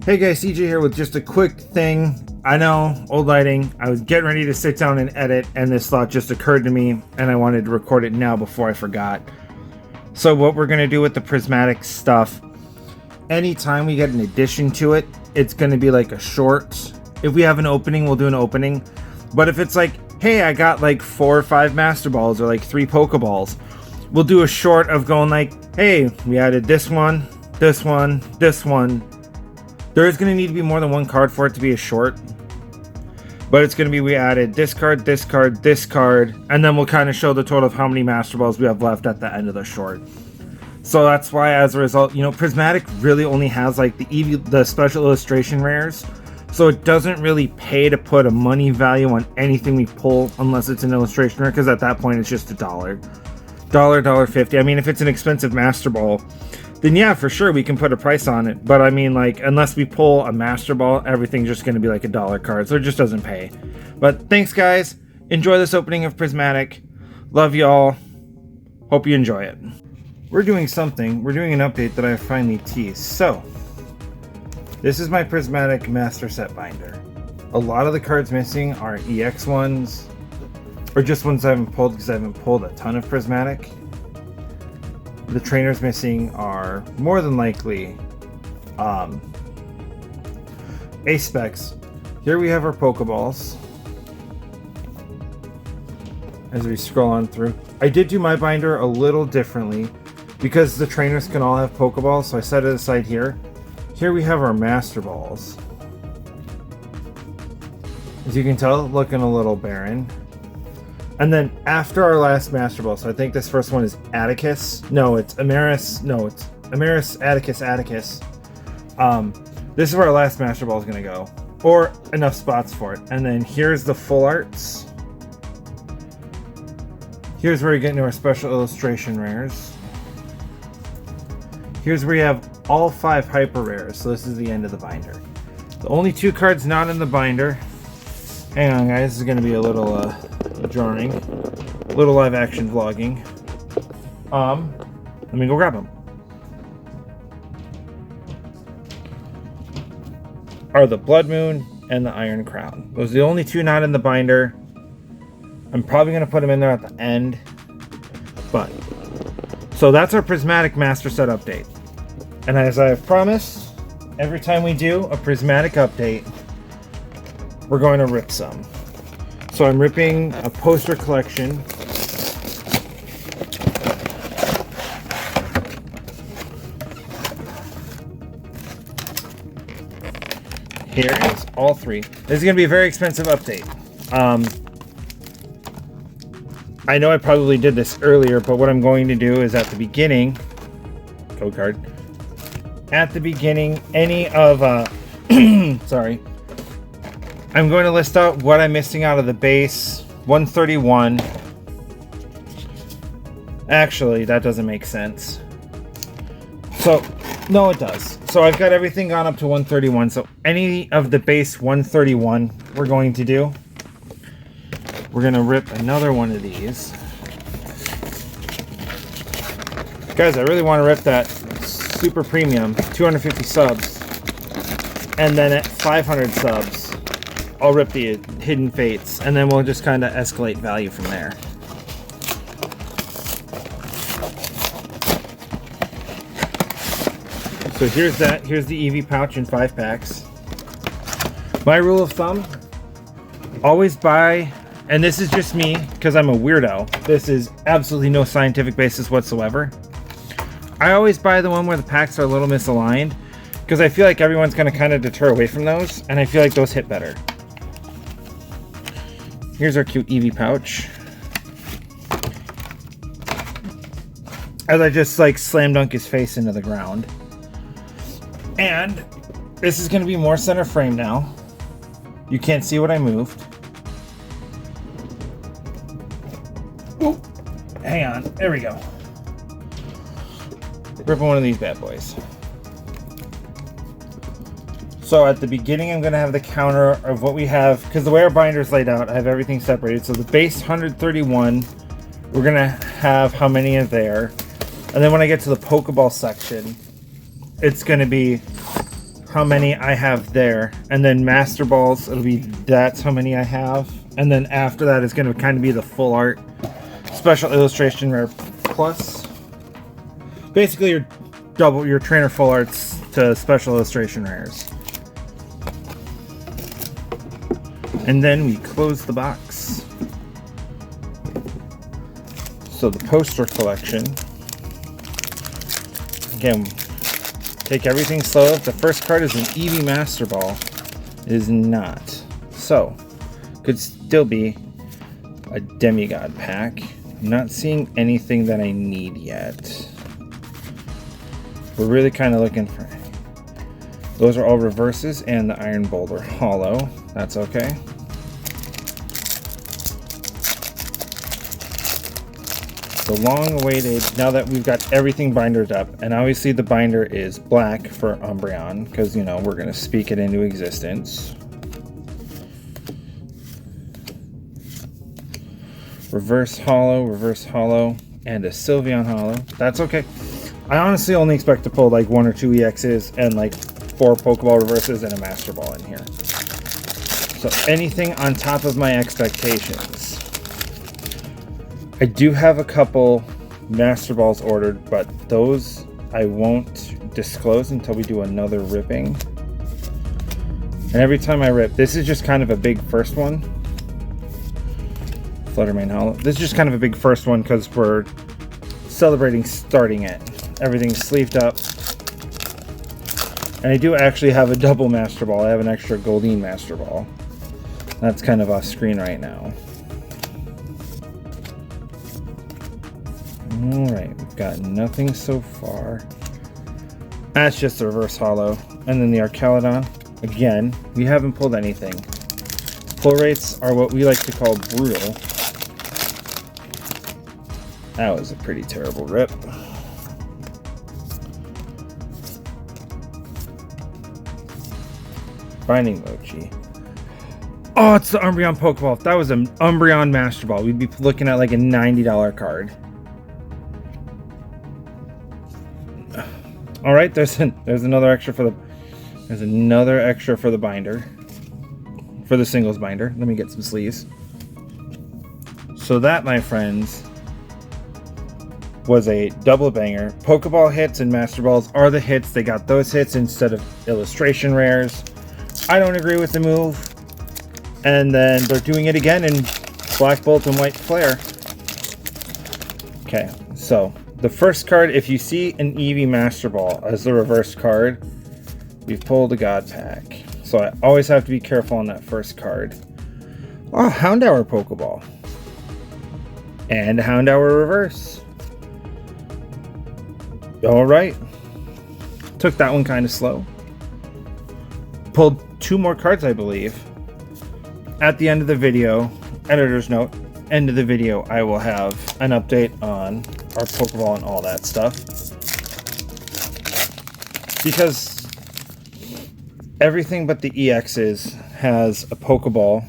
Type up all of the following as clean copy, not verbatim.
Hey guys, CJ here with just a quick thing. I know, old lighting. I was getting ready to sit down and edit, and this thought just occurred to me, and I wanted to record it now before I forgot. So what we're going to do with the prismatic stuff, anytime we get an addition to it, it's going to be like a short. If we have an opening, we'll do an opening. But if it's like, hey, I got like 4 or 5 Master Balls or like 3 Pokeballs, we'll do a short of going like, hey, we added this one, this one, this one. There is going to need to be more than one card for it to be a short. But it's going to be, we added this card, this card, this card, and then we'll kind of show the total of how many Master Balls we have left at the end of the short. So that's why, as a result, you know, Prismatic really only has like the special illustration rares. So it doesn't really pay to put a money value on anything we pull unless it's an illustration rare, because at that point it's just $1. $1.50. I mean, if it's an expensive Master Ball, then yeah, for sure we can put a price on it. But I mean, like, unless we pull a Master Ball, everything's just going to be like $1 card. So it just doesn't pay. But thanks, guys. Enjoy this opening of Prismatic. Love y'all. Hope you enjoy it. We're doing something. We're doing an update that I finally teased. So, this is my Prismatic Master Set binder. A lot of the cards missing are EX ones, or just ones I haven't pulled because I haven't pulled a ton of Prismatic. The trainers missing are more than likely Ace Specs. Here we have our Pokeballs. As we scroll on through, I did do my binder a little differently because the trainers can all have Pokeballs, so I set it aside here. Here we have our Master Balls. As you can tell, looking a little barren. And then after our last Master Ball, so I think this first one is Atticus. No, it's Amaris. No, it's Amaris, Atticus. This is where our last Master Ball is going to go. Or enough spots for it. And then here's the full arts. Here's where we get into our special illustration rares. Here's where you have all 5 hyper rares. So this is the end of the binder. The only 2 cards not in the binder. Hang on, guys. This is going to be a little jarring. A little live action vlogging. Let me go grab them. Are the Blood Moon and the Iron Crown. Those are the only 2 not in the binder. I'm probably going to put them in there at the end. But, so that's our Prismatic Master Set update. And as I have promised, every time we do a Prismatic update, we're going to rip some. So I'm ripping a poster collection. Here is all 3. This is going to be a very expensive update. I know I probably did this earlier, but what I'm going to do is at the beginning, code card, at the beginning, any of, sorry, I'm going to list out what I'm missing out of the base 131. Actually, that doesn't make sense. So, no, it does. So I've got everything gone up to 131. So any of the base 131 we're going to do. We're going to rip another one of these. Guys, I really want to rip that super premium 250 subs. And then at 500 subs, I'll rip the Hidden Fates, and then we'll just kind of escalate value from there. So here's that. Here's the EV pouch in 5 packs. My rule of thumb, always buy, and this is just me because I'm a weirdo. This is absolutely no scientific basis whatsoever. I always buy the one where the packs are a little misaligned because I feel like everyone's going to kind of deter away from those, and I feel like those hit better. Here's our cute Eevee pouch. As I just like slam dunk his face into the ground. And this is going to be more center frame now. You can't see what I moved. Ooh, hang on, there we go. Ripping one of these bad boys. So at the beginning, I'm going to have the counter of what we have, because the way our binder is laid out, I have everything separated. So the base 131, we're going to have how many are there. And then when I get to the Pokeball section, it's going to be how many I have there. And then Master Balls, it'll be that's how many I have. And then after that is going to kind of be the full art special illustration rare plus. Basically your double your trainer full arts to special illustration rares. And then we close the box. So the poster collection. Again, take everything slow. The first card is an Eevee Master Ball. It is not. So, could still be a Demigod pack. I'm not seeing anything that I need yet. We're really kind of looking for... Those are all reverses and the Iron Boulder Hollow. That's okay. The long-awaited, now that we've got everything bindered up, and obviously the binder is black for Umbreon, because, you know, we're going to speak it into existence. Reverse Hollow, and a Sylveon Hollow. That's okay. I honestly only expect to pull like 1 or 2 EXs and like 4 Pokeball reverses and a Master Ball in here. So anything on top of my expectations. I do have a couple Master Balls ordered, but those I won't disclose until we do another ripping. And every time I rip, this is just kind of a big first one. Fluttermane Hollow. This is just kind of a big first one because we're celebrating starting it. Everything's sleeved up. And I do actually have a double Master Ball. I have an extra Goldeen Master Ball. That's kind of off screen right now. Alright, we've got nothing so far. That's just a reverse hollow. And then the Archaludon. Again, we haven't pulled anything. Pull rates are what we like to call brutal. That was a pretty terrible rip. Binding Mochi. Oh, it's the Umbreon Pokeball. If that was an Umbreon Master Ball, we'd be looking at like a $90 card. All right, there's another extra for the binder, for the singles binder. Let me get some sleeves. So that, my friends, was a double banger. Pokeball hits and Master Balls are the hits. They got those hits instead of illustration rares. I don't agree with the move. And then they're doing it again in Black Bolt and White Flare. Okay, so the first card, if you see an Eevee Master Ball as the reverse card, we've pulled a God Pack. So I always have to be careful on that first card. Oh, Houndour Pokeball. And a Houndour reverse. Alright. Took that one kind of slow. Pulled 2 more cards, I believe. At the end of the video, editor's note, end of the video, I will have an update on our Pokeball and all that stuff. Because everything but the EXs has a Pokeball,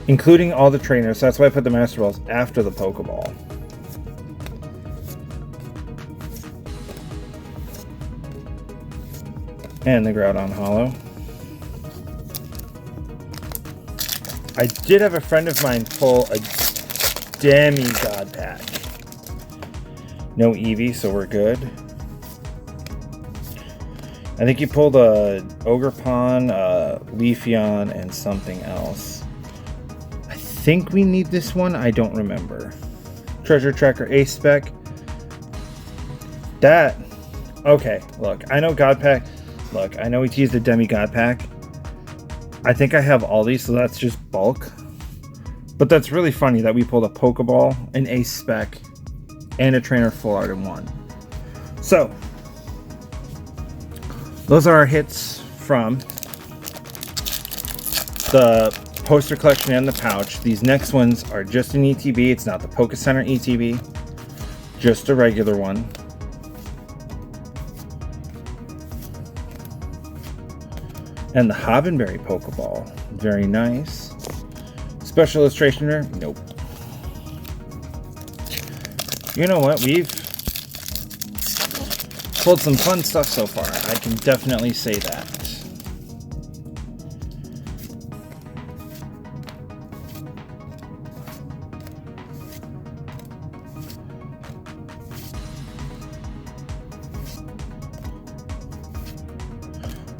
including all the trainers. So that's why I put the Master Balls after the Pokeball. And the Groudon Hollow. I did have a friend of mine pull a Demigod pack. No Eevee, so we're good. I think he pulled a Ogerpon, Leafeon, and something else. I think we need this one. I don't remember. Treasure Tracker Ace Spec. That. Okay, look. I know God Pack. Look, I know we teased the Demigod pack. I think I have all these, so that's just bulk. But that's really funny that we pulled a Pokeball, an Ace Spec, and a Trainer Full Art in one. So, those are our hits from the poster collection and the pouch. These next ones are just an ETB. It's not the Poke Center ETB, just a regular one. And the Hobbenberry Pokeball. Very nice. Special illustration rare? Nope. You know what? pulled some fun stuff so far. I can definitely say that.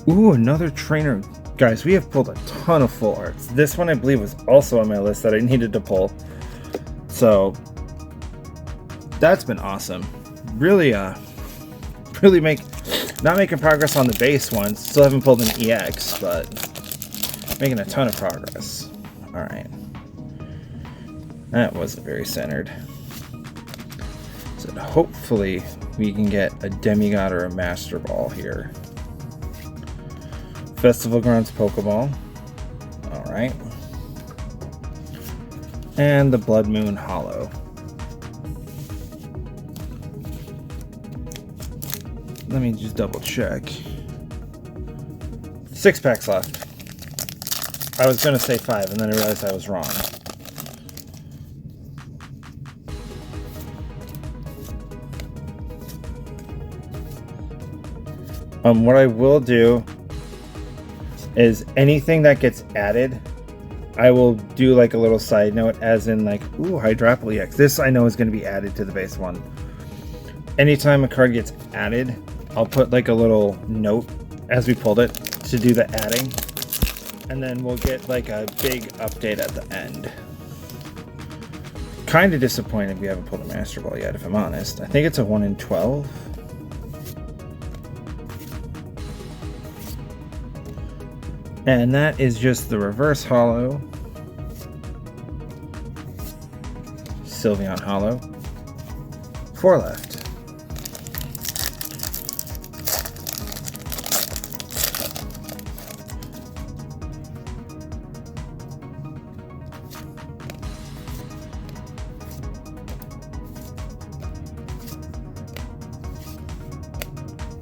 Ooh, another trainer. Guys, we have pulled a ton of full arts. This one I believe was also on my list that I needed to pull. So that's been awesome. Really not making progress on the base one. Still haven't pulled an EX, but making a ton of progress. Alright. That wasn't very centered. So hopefully we can get a demigod or a master ball here. Festival Grounds Pokeball. Alright. And the Blood Moon Hollow. Let me just double check. 6 packs left. I was going to say 5 and then I realized I was wrong. What I will do is anything that gets added, I will do like a little side note, as in like, ooh, Hydropple EX. This I know is going to be added to the base one. Anytime a card gets added, I'll put like a little note as we pulled it to do the adding, and then we'll get like a big update at the end. Kind of disappointed we haven't pulled a Master Ball yet, if I'm honest. I think it's a 1 in 12. And that is just the reverse hollow. Sylveon hollow. 4 left.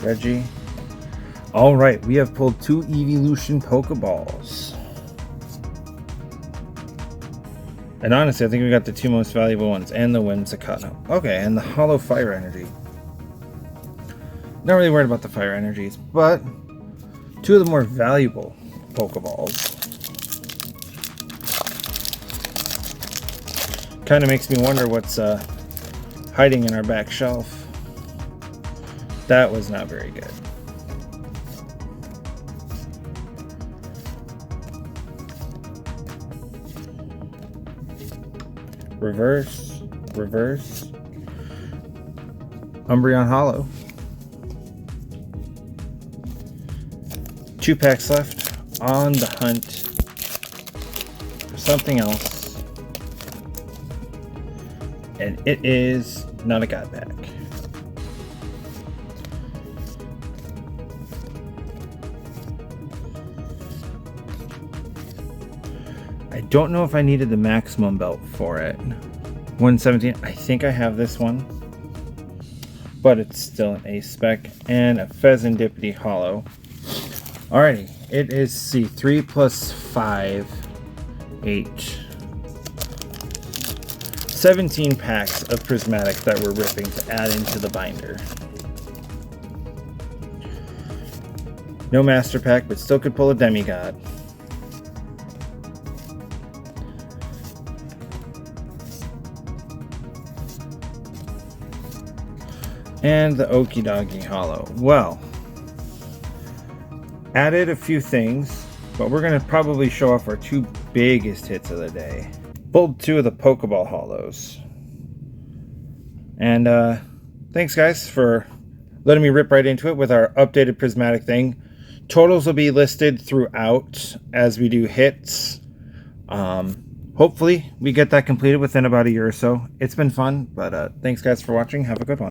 Reggie. Alright, we have pulled 2 Evolution Pokeballs. And honestly, I think we got the 2 most valuable ones, and the Whimsicott. Okay, and the Hollow Fire Energy. Not really worried about the Fire Energies, but 2 of the more valuable Pokeballs. Kind of makes me wonder what's hiding in our back shelf. That was not very good. Reverse. Umbreon Hollow. 2 packs left. On the hunt for something else. And it is not a God pack. I don't know if I needed the maximum belt for it. 117. I think I have this one, but it's still an ace spec, and a Pheasantipity Hollow. Alrighty, it is C3 plus 5, 8, 17 packs of Prismatic that we're ripping to add into the binder. No master pack, but still could pull a demigod. And the Okie Dokie Hollow. Well, added a few things, but we're going to probably show off our 2 biggest hits of the day. Pulled 2 of the Pokeball Hollows. And thanks guys for letting me rip right into it with our updated Prismatic thing. Totals will be listed throughout as we do hits. Hopefully we get that completed within about a year or so. It's been fun, but thanks guys for watching. Have a good one.